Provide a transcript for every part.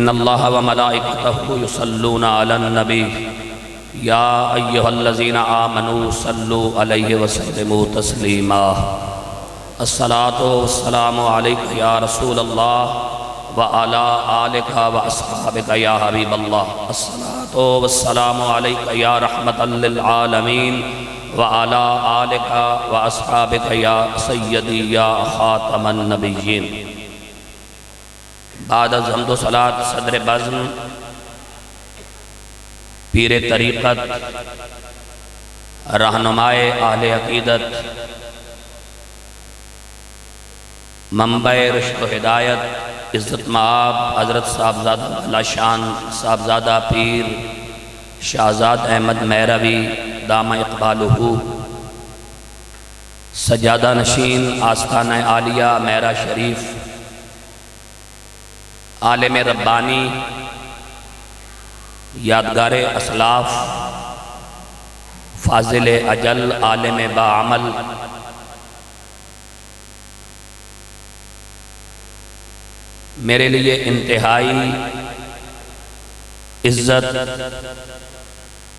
ان اللہ و ملائکتہ یصلون علی النبی یا ایہا الذین آمنوا صلوا علیہ وسلموا تسلیما الصلاۃ والسلام علیک یا رسول اللہ وعلی آلک واصحابک یا حبیب اللہ الصلاۃ والسلام علیک یا رحمۃ للعالمین وعلی آلک واصحابک یا سیدی یا خاتم النبیین۔ بعد از حمد و صلاۃ صدر بزم پیر طریقت رہنمائے اہل عقیدت منبع رشد و ہدایت عزت مآب حضرت صاحبزادہ بھلا شان صاحبزادہ پیر شہزاد احمد مہروی دامہ اقبالہ سجادہ نشین آستانہ عالیہ میرا شریف عالم ربانی یادگار اسلاف فاضل اجل عالم باعمل میرے لیے انتہائی عزت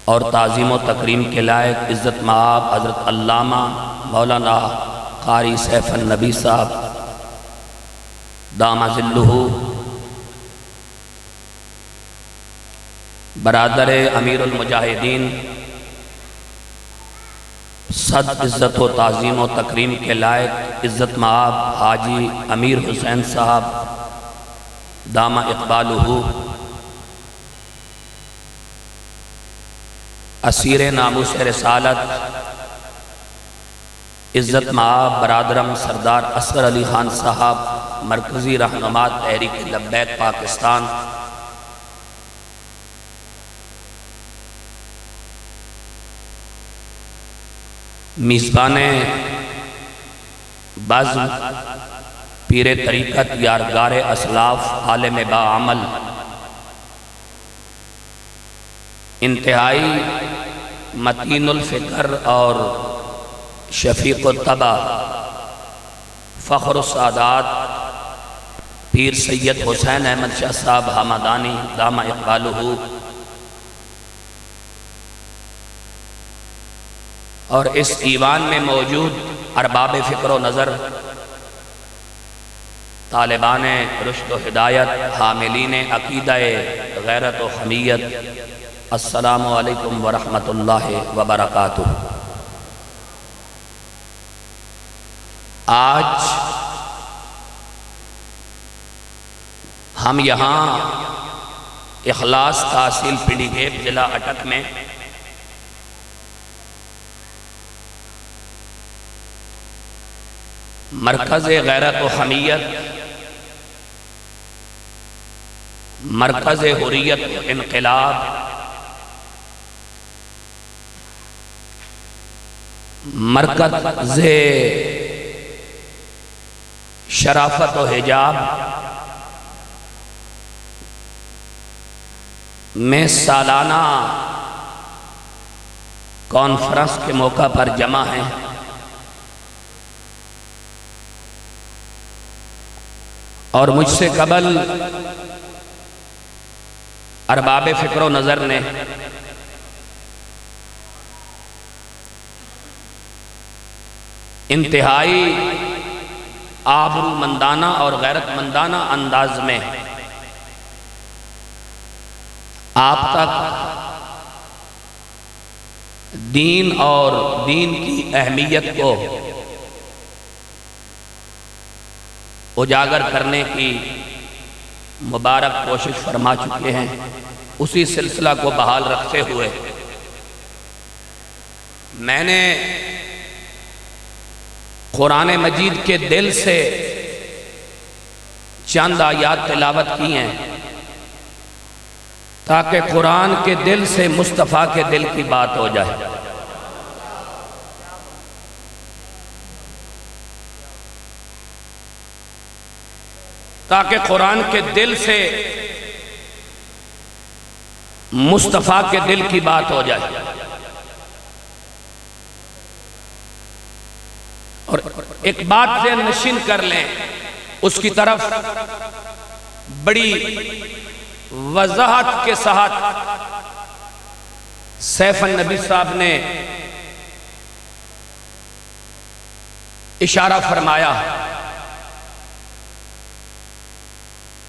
اور تعظیم و تکریم کے لائق عزت مآب حضرت علامہ مولانا قاری سیف النبی صاحب دامہ ظلہ برادر امیر المجاہدین صد عزت و تعظیم و تکریم کے لائق عزت مآب حاجی امیر حسین صاحب دامہ اقبالہ اسیر ناموس رسالت عزت مآب برادرم سردار اصغر علی خان صاحب مرکزی رہنما تحریک لبیک پاکستان میزبان بزم پیر طریقت یارگار اسلاف عالم باعمل انتہائی متین الفکر اور شفیق الطبع فخر السادات پیر سید حسین احمد شاہ صاحب حمدانی دامہ اقبالہ اور اس ایوان میں موجود ارباب فکر و نظر طالبان رشد و ہدایت حاملین عقیدہ غیرت و حمیت السلام علیکم ورحمۃ اللہ وبرکاتہ۔ آج ہم یہاں اخلاص تحصیل پنڈی گیپ ضلع اٹک میں مرکز غیرت و حمیت مرکز حریت و انقلاب مرکز شرافت و حجاب میں سالانہ کانفرنس کے موقع پر جمع ہیں۔ اور مجھ سے قبل ارباب فکر و نظر نے انتہائی آبرو مندانہ اور غیرت مندانہ انداز میں آپ تک دین اور دین کی اہمیت کو اجاگر کرنے کی مبارک کوشش فرما چکے ہیں۔ اسی سلسلہ کو بحال رکھتے ہوئے میں نے قرآن مجید کے دل سے چند آیات تلاوت کی ہیں تاکہ قرآن کے دل سے مصطفیٰ کے دل کی بات ہو جائے۔ تاکہ قرآن کے دل سے مصطفیٰ کے دل کی بات ہو جائے۔ اور ایک بات ذہن نشین کر لیں، اس کی طرف بڑی وضاحت کے ساتھ سیف النبی صاحب نے اشارہ فرمایا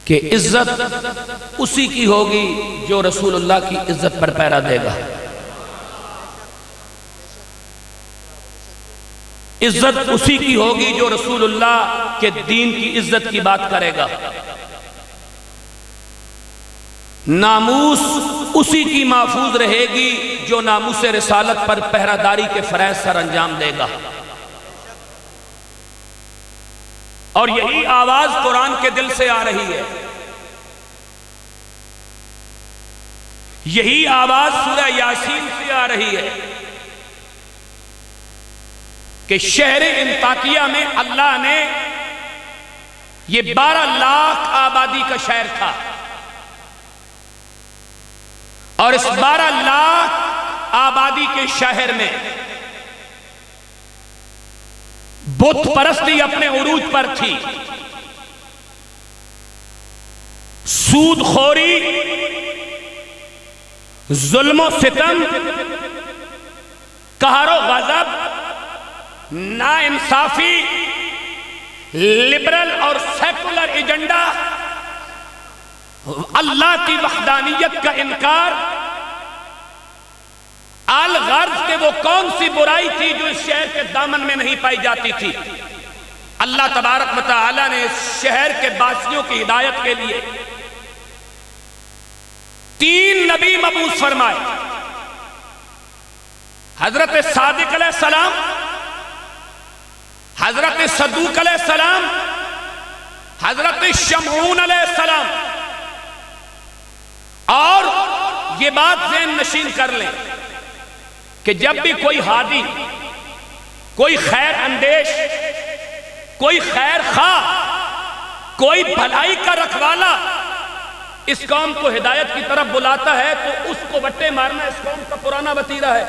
کہ عزت اسی کی ہوگی جو رسول اللہ کی عزت پر پہرا دے گا، عزت اسی کی ہوگی جو رسول اللہ کے دین کی عزت کی بات کرے گا، ناموس اسی کی محفوظ رہے گی جو ناموس رسالت پر پہرہ داری کے فرائض سر انجام دے گا۔ اور یہی آواز قرآن کے دل سے آ رہی ہے، یہی آواز سورہ یاسین سے آ رہی ہے کہ شہر انطاکیہ میں اللہ نے، یہ 12 لاکھ آبادی کا شہر تھا، اور اس 12 لاکھ آبادی کے شہر میں بت پرستی اپنے عروج پر تھی، سود خوری، ظلم و ستم، قہر و غضب، ناانصافی، لبرل اور سیکولر ایجنڈا، اللہ کی وحدانیت کا انکار، الغرض کہ وہ کون سی برائی تھی جو اس شہر کے دامن میں نہیں پائی جاتی تھی۔ اللہ تبارک و تعالی نے اس شہر کے باسیوں کی ہدایت کے لیے 3 نبی مبعوث فرمائے، حضرت صادق علیہ السلام، حضرت صدوق علیہ السلام، حضرت شمعون علیہ السلام۔ اور یہ بات ذہن نشین کر لیں کہ جب بھی کوئی ہادی، کوئی خیر اندیش، کوئی خیر خواہ، کوئی بھلائی کا رکھوالا اس قوم کو ہدایت کی طرف بلاتا ہے تو اس کو وٹے مارنا اس قوم کا پرانا وتیرہ ہے۔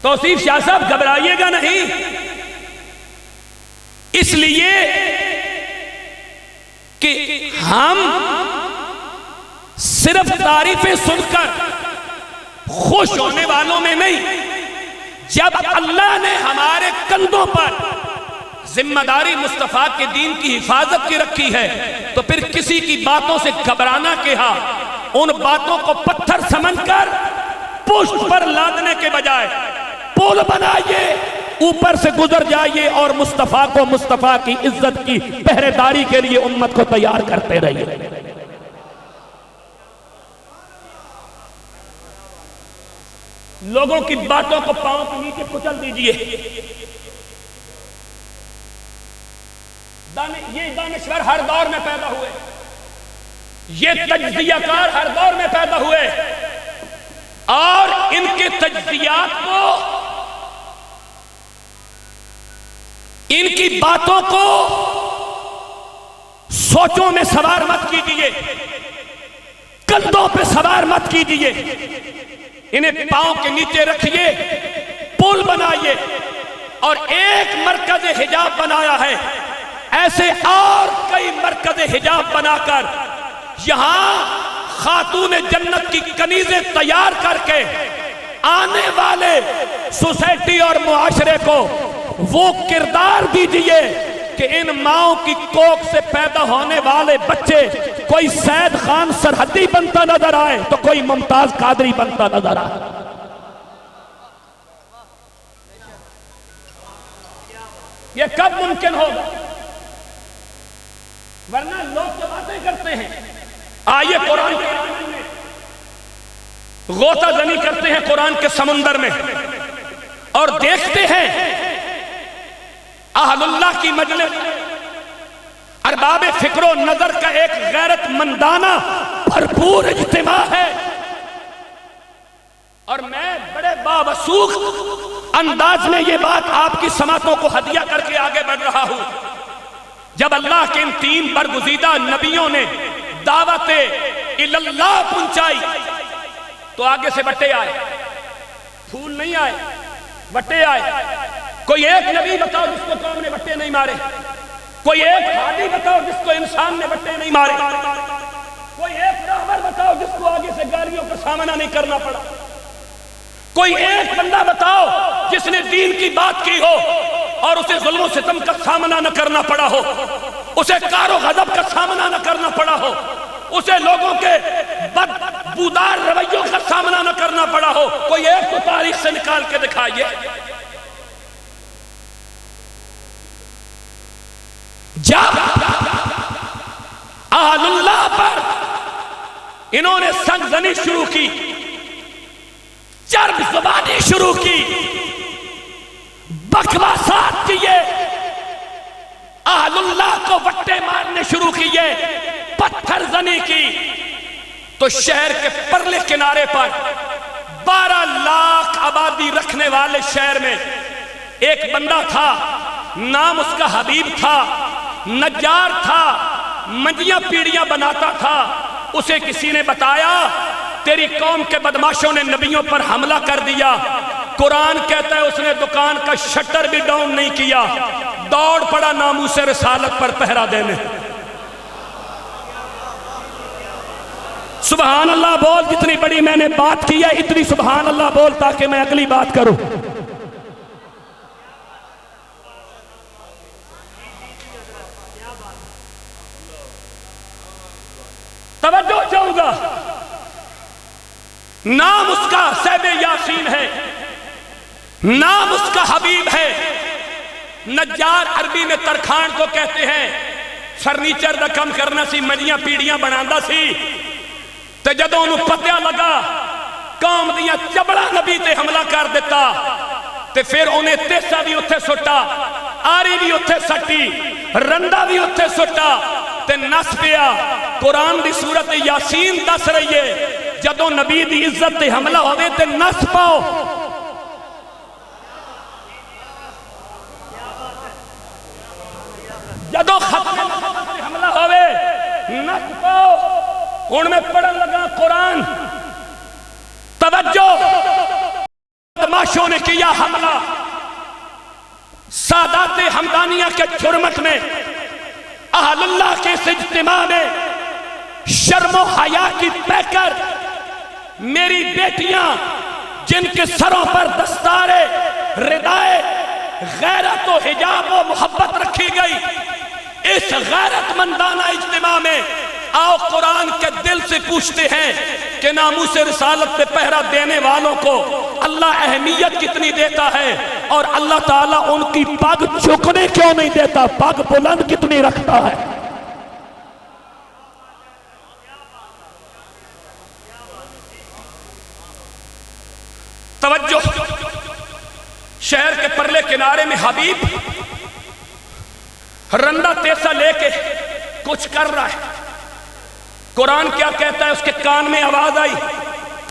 توصیف شاہ صاحب گھبرائیے گا نہیں، اس لیے کہ ہم صرف تعریفیں سن کر خوش ہونے والوں میں نہیں، جب اللہ نے ہمارے کندھوں پر ذمہ داری مصطفیٰ کے دین کی حفاظت کی رکھی ہے تو پھر کسی کی باتوں سے گھبرانا کہ ہاں ان باتوں کو پتھر سمجھ کر پشت پر لادنے کے بجائے پل بنائیے، اوپر سے گزر جائیے اور مصطفیٰ کو مصطفیٰ کی عزت کی پہرے داری کے لیے امت کو تیار کرتے رہیے۔ لوگوں کی باتوں کو پاؤں کے نیچے کچل دیجئے۔ یہ دانشور ہر دور میں پیدا ہوئے، یہ تجزیہ کار ہر دور میں پیدا ہوئے، اور ان کے تجزیات کو، ان کی باتوں کو سوچوں میں سوار مت کیجئے، کندھوں پہ سوار مت کیجئے، انہیں پاؤں کے نیچے رکھیے، پل بنائیے، اور ایک مرکز حجاب بنایا ہے، ایسے اور کئی مرکز حجاب بنا کر یہاں خاتون جنت کی کنیزیں تیار کر کے آنے والے سوسائٹی اور معاشرے کو وہ کردار دیجئے کہ ان ماؤں کی کوکھ سے پیدا ہونے والے بچے کوئی سید خان سرحدی بنتا نظر آئے تو کوئی ممتاز قادری بنتا نظر آئے۔ یہ کب ممکن ہوگا؟ ورنہ لوگ تو باتیں کرتے ہیں، آئیے قرآن کے آنگن میں غوطہ زنی کرتے ہیں قرآن کے سمندر میں اور دیکھتے ہیں اہل اللہ کی مجلس، ارباب فکر و نظر کا ایک غیرت مندانہ بھرپور اجتماع ہے، اور میں بڑے باوسوخ انداز میں یہ بات آپ کی سماعتوں کو ہدیہ کر کے آگے بڑھ رہا ہوں۔ جب اللہ کے ان 3 برگزیدہ نبیوں نے دعوت اللہ پہنچائی تو آگے سے بٹے آئے، پھول نہیں آئے، بٹے آئے۔ کوئی ایک نبی بتاؤ جس کو قوم نے بٹے نہیں مارے؟ کوئی ایک حاجی بتاؤ جس کو انسان نے بٹے نہیں مارے، کوئی ایک راہبر بتاؤ جس کو آگے سے گالیوں کا سامنا نہیں کرنا پڑا، کوئی ایک بندہ بتاؤ جس نے دین کی بات کی ہو اور اسے ظلم و ستم کا سامنا نہ کرنا پڑا ہو، اسے کار و غضب کا سامنا نہ کرنا پڑا ہو، اسے لوگوں کے بدبودار رویوں کا سامنا نہ کرنا پڑا ہو، کوئی ایک تو تاریخ سے نکال کے دکھائیے۔ جب اہل اللہ پر انہوں نے سنگ زنی شروع کی، چرب زبانی شروع کی، بکواسات کیے، اہل اللہ کو وٹے مارنے شروع کیے، پتھر زنی کی، تو شہر کے پرلے کنارے پر 12 لاکھ آبادی رکھنے والے شہر میں ایک بندہ تھا، نام اس کا حبیب تھا، نجار تھا، منجیاں پیڑیاں بناتا تھا۔ اسے کسی نے بتایا تیری قوم کے بدماشوں نے نبیوں پر حملہ کر دیا، قرآن کہتا ہے اس نے دکان کا شٹر بھی ڈاؤن نہیں کیا، دوڑ پڑا ناموس رسالت پر پہرا دینے۔ سبحان اللہ بول، جتنی بڑی میں نے بات کی ہے اتنی سبحان اللہ بول تاکہ میں اگلی بات کروں۔ توجہ چاہوں گا، نام اس کا صیب یاسین ہے، نام اس کا حبیب ہے۔ نجار عربی میں ترخان کو کہتے ہیں، فرنیچر دا کم کرنا سی، منجیاں پیڑیاں بناندہ سی، تے جدوں انہوں پتہ لگا قوم دیاں چبڑا نبی تے حملہ کر دیتا، تے پھر انہیں تیسا بھی اتھے سٹا، آری بھی اتھے سٹی، رندہ بھی اتھے سٹا، تے نس پیا۔ قرآن دی سورت یاسین دس رہی ہے جدوں نبی دی عزت تے حملہ ہوئے تے نس پاؤ۔ جدوں ختم حملہ ہوئے نس پاؤ۔ ان میں پڑھن لگا قرآن، توجہ، بدماشوں نے کیا حملہ، سادات ہمدانیہ کے جرمت میں، اہل اللہ کے اس اجتماع میں شرم و حیا کی پیکر میری بیٹیاں جن کے سروں پر دستارے ردائے غیرت و حجاب و محبت رکھی گئی، اس غیرت مندانہ اجتماع میں آؤ قرآن کے دل سے پوچھتے ہیں کہ ناموس رسالت پہ پہرا دینے والوں کو اللہ اہمیت کتنی دیتا ہے، اور اللہ تعالیٰ ان کی پگ جھکنے کیوں نہیں دیتا، پگ بلند کتنی رکھتا ہے۔ توجہ، شہر کے پرلے کنارے میں حبیب رندہ تیسا لے کے کچھ کر رہا ہے۔ قرآن کیا کہتا ہے؟ اس کے کان میں آواز آئی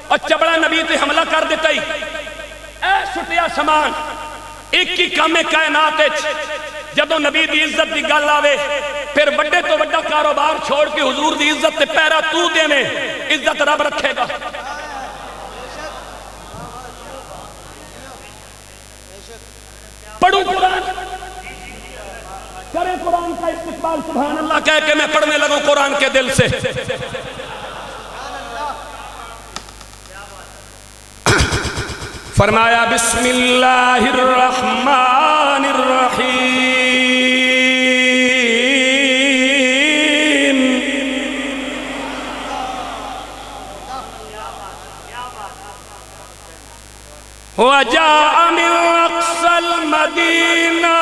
اور چبڑا نبی تے حملہ کر دیتا ہی، اے سٹیا سامان ایک کی کام کائنات جدوں نبی دی عزت دی گل آوے پھر بڑے تو بڑا کاروبار چھوڑ کے حضور دی عزت تے پیرا تو دے میں، عزت رب رکھے گا۔ پڑھوں قرآن، کریں قرآن کا استقبال، سبحان اللہ کہہ کے میں پڑھنے لگوں قرآن کے دل سے۔ فرمایا بسم اللہ الرحمن الرحیم، وجاء من اقصى المدینہ،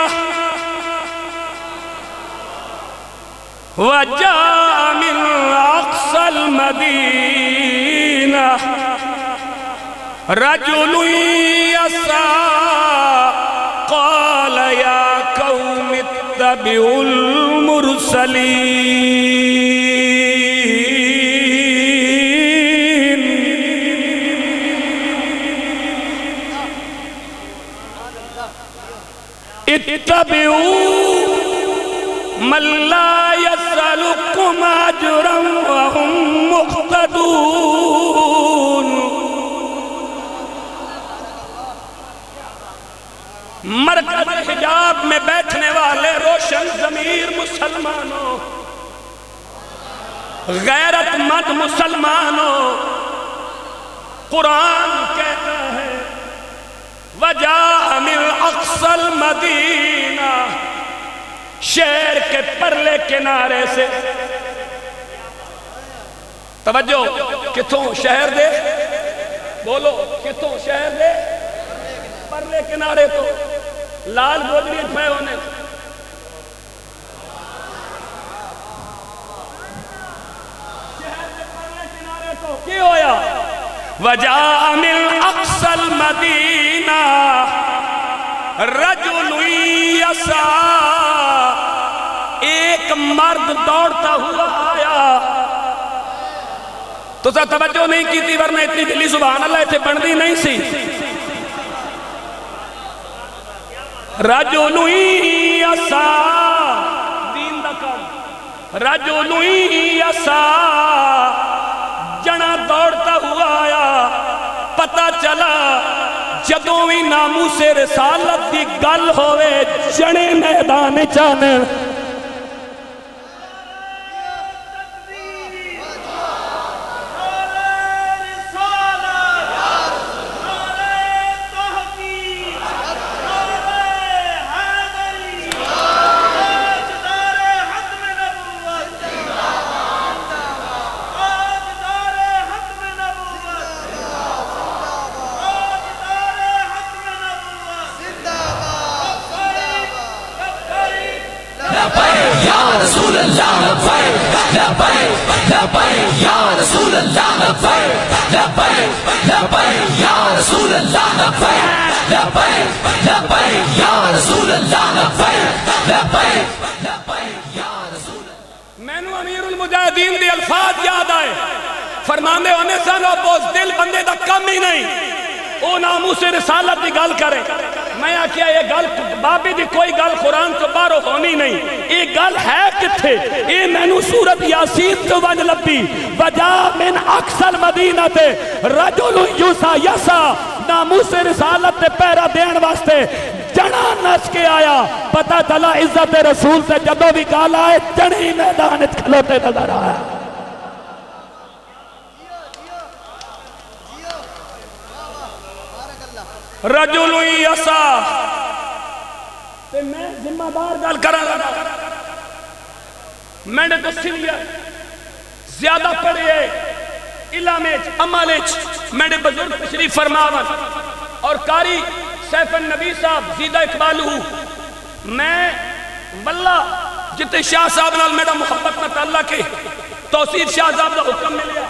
وجاء من اقصى المدینہ رجل يسعى قال يا قوم اتبعوا المرسلين، اتبعوا من لا يسألكم أجرا وهم مهتدون۔ مرکز حجاب میں بیٹھنے والے روشن ضمیر مسلمانوں، غیرت مند مسلمانوں، قرآن کہتا ہے وجاء من اقصى المدینہ، شہر کے پرلے کنارے سے، توجہ، کتوں شہر دے، بولو کتوں شہر دے، پرلے کنارے تو لال گودری پہ ہونے، شہر کے پرلے کنارے تو کی ہویا وجاء من اقصى المدینہ رجل یسعی، ایک مرد دوڑتا ہوا آیا، تو سا توجہ نہیں کی تھی ورنہ اتنی دلی سبحان اللہ اتنے بندی نہیں سی، رجل یسعی، دین دا کام، رجل یسعی، جنا دوڑتا ہوا آیا، پتہ چلا جدوں بھی ناموس رسالت دی گل ہوئے جنے میدان چانے، مینوں امیر المجاہدین دی الفاظ یاد آئے، فرماندے ہونے سن وہ بزدل بندے دا کم ہی نہیں، او ناموس رسالت دی گل کرے، میں آکھیا یہ گل بابی دی کوئی گل قرآن تو باہر ہونی نہیں، یہ گل ہے کتھے، یہ مینوں سورت یاسین تو ونج لبی، وجاء من اقصى المدینہ تے رجل یسعی، ناموس رسالت تے پیرا دین واسطے جنا نس کے آیا، پتہ چلا عزت رسول سے جدو بھی گل آئے جنی میدان کھلوتے نظر آیا، رجل یسعی، تے میں ذمہ دار گل کراں گا، میں نے تو سنیا زیادہ پڑھے علامچ عملچ، میں نے بزرگ تشریف فرماون اور قاری سیف النبی صاحب زیدہ اقبالہ، میں واللہ جتے شاہ صاحب نال میرا محبت نہ تعلق ہے، توصیف شاہ صاحب دا حکم ملیا،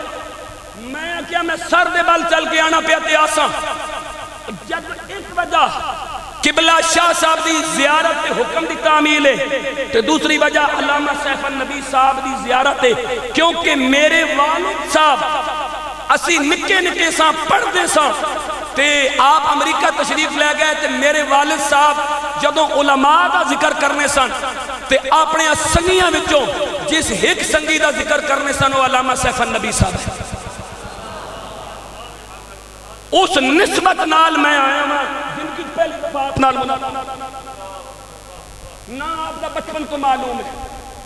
میں کیا میں سر دے بال چل کے آنا پیا تے آساں، جب ایک وجہ قبلہ شاہ صاحب دی زیارت تے حکم دی تعمیل ہے، تے دوسری وجہ علامہ سیف النبی صاحب دی زیارت ہے، کیونکہ میرے والد صاحب اسی نکے نکے ساں پڑھ دے ساں، تے آپ امریکہ تشریف لے گئے تے میرے والد صاحب جدوں علماء دا ذکر کرنے سن تے اپنے سنگیاں وچوں جس ایک سنگی دا ذکر کرنے سن وہ علامہ سیف النبی صاحب ہے، اس نسبت نال میں آیا ہوں جن کی پہلی دفعہ آپ نال نہ آپ دا بچپن کو معلوم ہے،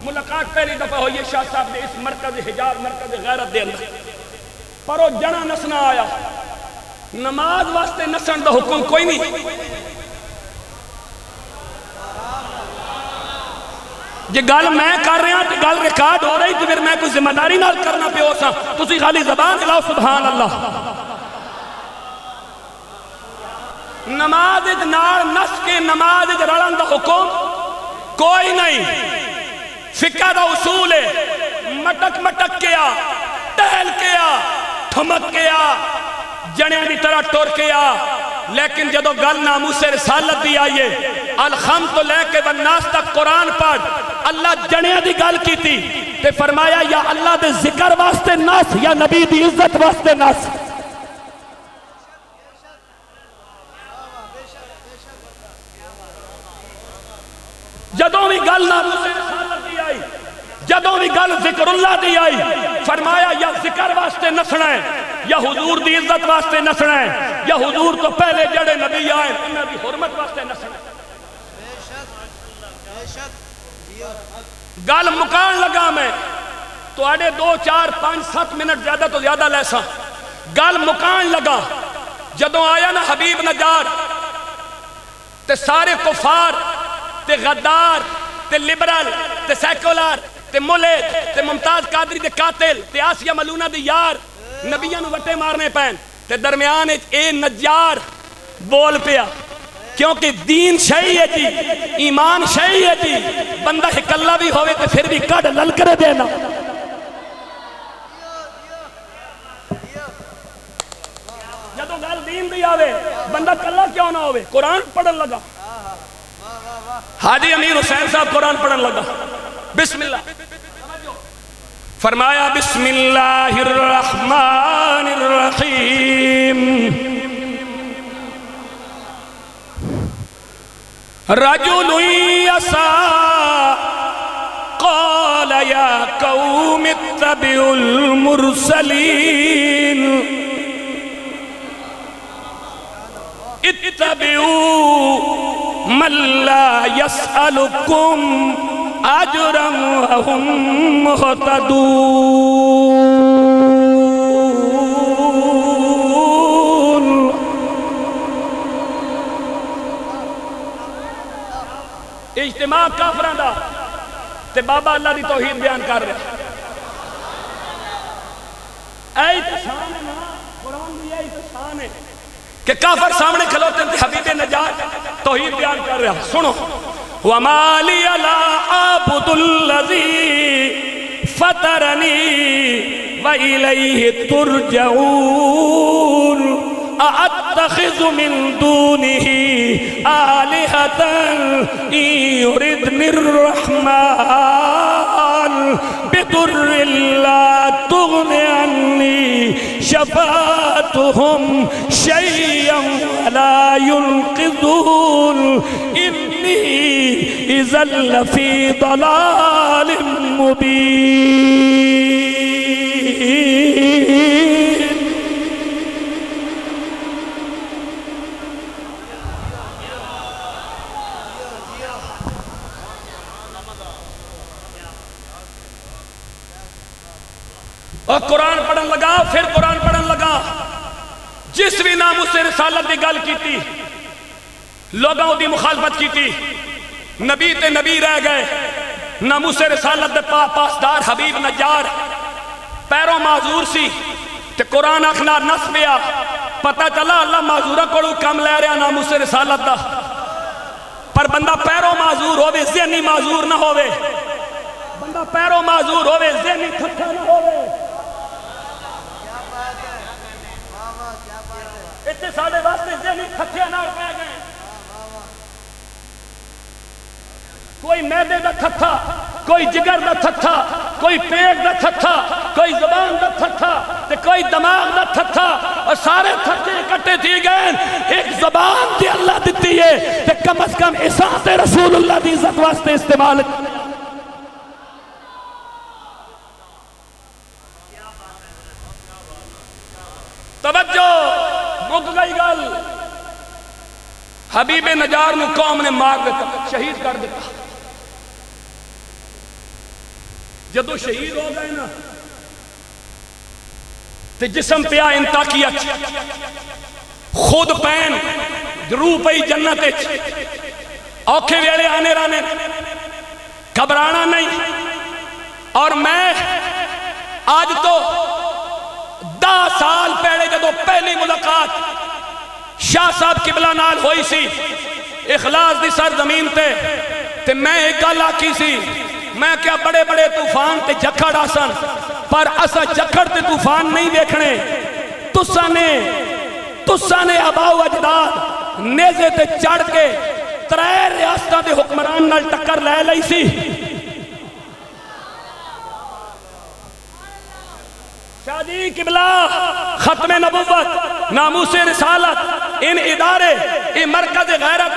ملاقات پہلی دفعہ ہوئی ہے شاہ صاحب نے اس مرکز حجاز مرکز غیرت دے اندر، پر وہ جنا نسنا آیا، نماز واسطے نسن دا حکم کوئی نہیں، جی گل میں کر رہا تو گل ریکارڈ ہو رہی تو پھر میں کوئی ذمہ داری نال کرنا پہ ہو سا، تسی خالی زبان دلاؤ سبحان اللہ، نماز نال نس کے نماز رلن دا حکم کوئی نہیں، فقہ دا اصول ہے، مٹک مٹک کیا، ٹہل کیا، ٹھمک کیا، جنیاں دی طرح ٹور کیا، لیکن جدو گل ناموس رسالت دی آئیے، الخم تو لے کے والناس تک قرآن پڑھ، اللہ جنیاں دی گل کی تھی، تے فرمایا یا اللہ دے ذکر واسطے ناس یا نبی دی عزت واسطے ناس، جدوں بھی گل ناموس رسالت دی آئی، جدوں بھی گل ذکر اللہ دی آئی، فرمایا یا ذکر واسطے نسنا ہے یا حضور دی عزت واسطے نسنا ہے یا حضور تو پہلے جڑے نبی آئے انہاں دی حرمت واسطے نسنا ہے، گل مکان لگا میں تو آڑے 2 4 5 7 منٹ زیادہ تو زیادہ لیسا گل مکان لگا جدوں آیا نا حبیب نجار تے سارے کفار تے غدار تے لبرل تے سیکولر تے ملک تے ممتاز قادری دے قاتل تے آسیہ ملونہ دے یار نبیاں نو وٹے مارنے پین تے درمیان اے نجار بول پیا کیونکہ دین شہی ہے جی ایمان شہی ہے جی بندہ ہکلہ بھی ہوئے تے پھر بھی کڑ لل کر دینا جدو گل دین دی آوے بندہ کلہ کیوں نہ ہوئے قرآن پڑھن لگا حاجی امیر حسین صاحب قرآن پڑھن لگا بسم اللہ فرمایا بسم اللہ الرحمن الرحیم رجل یسا قال یا قوم اتبعوا المرسلین اتبعوا من لا يسألكم أجرا وهم مهتدون اجتماع کافران دا تے بابا اللہ دی توحید بیان کر رہے اے تشان ہے نا قرآن دی اے تشان ہے کہ کافر سامنے کھلوتے ہیں حبیب نجات توحید بیان کر رہا سنو وَمَا لِيَ لَا عَابُدُ الَّذِي فَتَرَنِي وَإِلَيْهِ تُرْجَعُونَ أَأَتَّخِذُ مِن دُونِهِ آلِهَةً إِن يُرِدْنِ الرَّحْمَنُ بِضُرٍّ لَا تُغْنِ عَنِّي شَفَاعَتُهُمْ شَيْئًا وَلَا يُنقِذُونَ إِنِّي إِذًا لَّفِي ضَلَالٍ مُّبِينٍ اور قرآن پڑھن لگا پھر قرآن پڑھن لگا جس بھی ناموس سے رسالت دی گل کی تھی لوگوں دی مخالفت کی تھی نبی تے نبی رہ گئے ناموس سے رسالت دے پاسدار حبیب نجار پیروں معذور سی تے قرآن اخنا نس پیا پتہ چلا اللہ معذورہ کوڑو کم لے رہا ناموس سے رسالت دا پر بندہ پیروں معذور ہوئے ذہنی معذور نہ ہوئے بندہ پیروں معذور ہوئے ذہنی تھکا نہ ہوئے اتنے ساڑھے واسطے ذہنی تھکے نہ پہ گئے کوئی میدے دا تھکا کوئی جگر دا تھکا کوئی پیٹ دا تھکا کوئی زبان دا تھکا کوئی دماغ دا تھکا اور سارے تھکے اکٹھے تھی گئے ایک زبان دی اللہ دیتی ہے کہ کم از کم احسان رسول اللہ دی عزت واسطے استعمال توجہ مک گئی گل حبیب نجار نو قوم نے مار دیتا شہید کر دیتا جدو شہید ہو گئے نا تے جسم پیا انتاکیت خود پین روح پئی جنت اوکھے ویلے آنے رانے گھبرانا نہیں اور میں آج تو 10 سال پہلے جدو پہلی ملاقات شاہ صاحب قبلہ نال ہوئی سی اخلاص دی سرزمین تے میں ایک گل آکی سی میں کیا بڑے بڑے طوفان تے جکڑ آسن پر اسا جکڑ تے طوفان نہیں دیکھنے تسا نے آباؤ اجداد نیزے تے چڑھ کے 3 ریاستہ دے حکمران نال ٹکر لے لئی سی شادی قبلہ ختم نبوت ناموس رسالت ان ادارے ان مرکز غیرت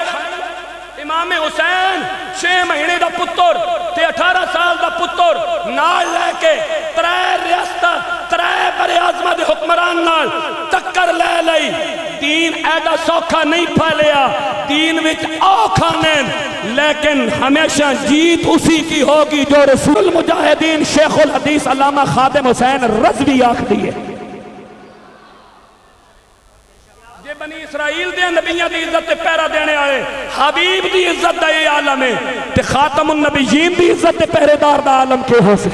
امام حسین 6 مہینے دا پتر تے 18 سال دا پتر نال لے کے 3 ریاستہ 3 براعظمہ دے حکمران نال ٹکر لے لئی دین ایڈا سوکھا نہیں پھیلیا دین وچ اوکھا نے لیکن ہمیشہ جیت اسی کی ہوگی جو رسول المجاہدین شیخ الحدیث علامہ خادم حسین رضوی آکھدی ہے۔ جے بنی اسرائیل دے نبیوں دی عزت تے پیرا دینے آئے، حبیب دی عزت دا یہ عالم ہے، تے خاتم النبیین دی عزت تے پہرے دار دا عالم کے ہو سے۔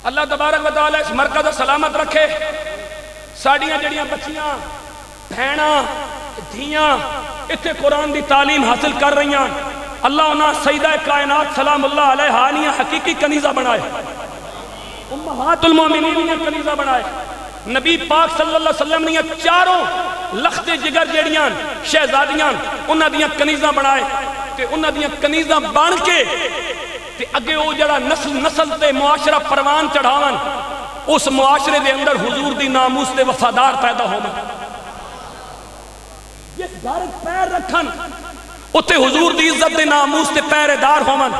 اللہ تبارک و تعالی اس مرکز سلامت رکھے، ساڑیاں جڑیاں بچیاں بھیناں دھیاں اتنے قرآن دی تعلیم حاصل کر رہی ہیں، اللہ انہاں سیدہ کائنات سلام اللہ علیہ آنیاں حقیقی کنیزہ بنائے، امہات المومنین نے کنیزہ بنائے، نبی پاک صلی اللہ علیہ وسلم نے چاروں لخت جگر جڑیاں شہزادیاں انہاں دیاں کنیزہ بنائے، کہ انہاں دیاں کنیزہ بن کے تے اگے وہ جڑا نسل تے معاشرہ پروان چڑھاون، اس معاشرے دے اندر حضور دی ناموس تے وفادار پیدا ہونا، جس گھر پیر رکھن اتے حضور دی عزت دے ناموس تے پہرے دار ہومن،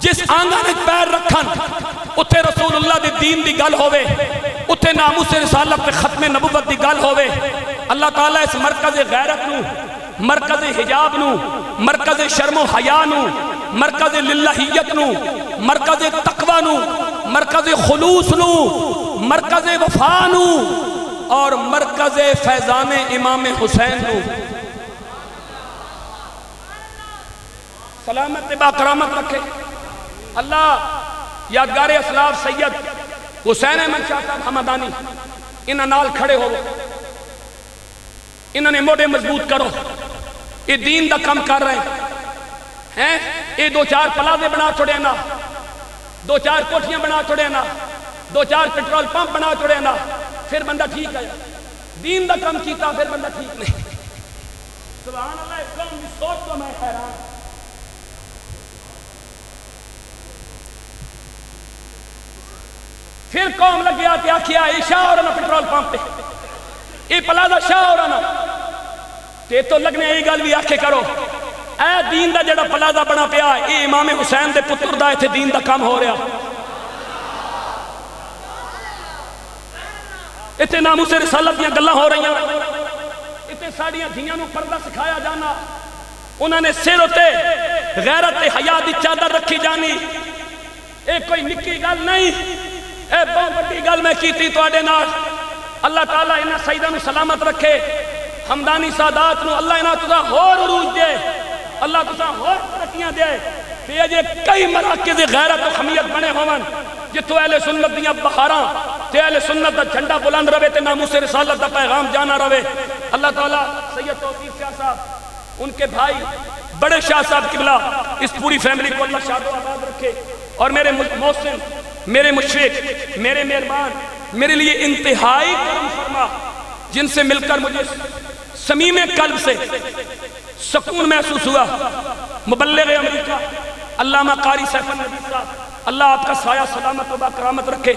جس آنگن پیر رکھن اتے رسول اللہ دے دین دی گل ہوئے، اتے ناموس رسالت تے ختم نبوت دی گل ہوئے۔ اللہ تعالیٰ اس مرکز غیرت نو، مرکز حجاب نو، مرکز شرم و حیا نو، مرکز للہیت نو، مرکز تقوی نو، مرکز خلوص نو، مرکز وفا نو اور مرکز فیضان امام حسین نو سلامت با کرامت رکھے۔ اللہ یادگار اسلاف سید حسین احمد شاہ صاحب حمدانی انہاں نال کھڑے ہو، انہاں نے موڑے مضبوط کرو، یہ دین دا کم کر رہے ہیں، یہ دو چار پلازے بنا چھوڑے نا، دو چار کوٹھیاں بنا چھوڑے نا، دو چار پیٹرول پمپ بنا چھوڑے نا، پھر بندہ ٹھیک ہے، دین دا کم کیتا پھر بندہ ٹھیک نہیں۔ سبحان اللہ، اس قوم کی سوچ تو میں حیران۔ پھر قوم لگ گیا کہ آکھیا یہ شاہ ہو رہا نا پیٹرول پمپ پہ، یہ پلازا شاہ ہو رہا نا، تے تو لگنے یہ گل بھی آکھے کرو اے دین دا جڑا پلازا بنا پیا یہ امام حسین دے پتر دا ایتھے دین دا کم ہو رہا، ایتھے ناموس رسالت دیاں گلاں ہو رہی ہیں، ایتھے ساڑیاں دھیاں نو پردہ سکھایا جانا، انہوں نے سر ہوتے غیرت حیا دی چادر رکھی جانی، اے کوئی نکی گل نہیں، اے بہت بڑی گل میں کیتی تواڈے نال۔ اللہ تعالیٰ انہاں سیداں نو سلامت رکھے، حمدانی سادات نو اللہ انہاں تساں ہور عروج دے، اللہ تساں ہور ترقیاں دے، تے اجے کئی مراکز غیرت و حمیت بنے ہون جتھوں اہل سنت دیاں بہاراں تے اہل سنت دا جھنڈا بلند رہے تے ناموس رسالت دا پیغام جانا رہے۔ اللہ تعالیٰ سید توفیق شاہ صاحب، ان کے بھائی بڑے شاہ صاحب قبلہ، اس پوری فیملی کو اللہ شاد و آباد رکھے، اور میرے محسن، میرے مشفق، میرے مہربان، میرے لیے انتہائی کرم فرما، جن سے مل کر مجھے صمیم قلب سے سکون محسوس ہوا، مبلغ امریکہ علامہ قاری سیف النبی صاحب، اللہ آپ کا سایہ سلامت و باکرامت رکھے،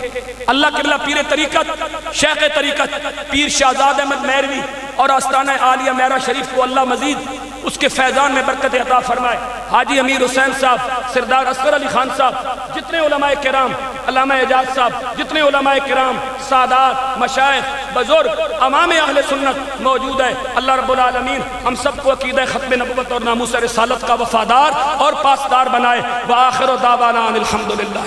اللہ قبلہ پیر طریقت، شیخ طریقت پیر شہزاد احمد مہروی اور آستانہ عالیہ میرا شریف کو اللہ مزید اس کے فیضان میں برکت عطا فرمائے، حاجی امیر حسین صاحب، سردار اصغر علی خان صاحب، جتنے علماء کرام، علامہ اعجاز صاحب، جتنے علماء کرام، سادات، مشائخ، بزرگ، امام اہل سنت موجود ہے، اللہ رب العالمین ہم سب کو عقیدہ ختم نبوت اور ناموس رسالت کا وفادار اور پاسدار بنائے۔ وآخر دعوانا الحمدللہ۔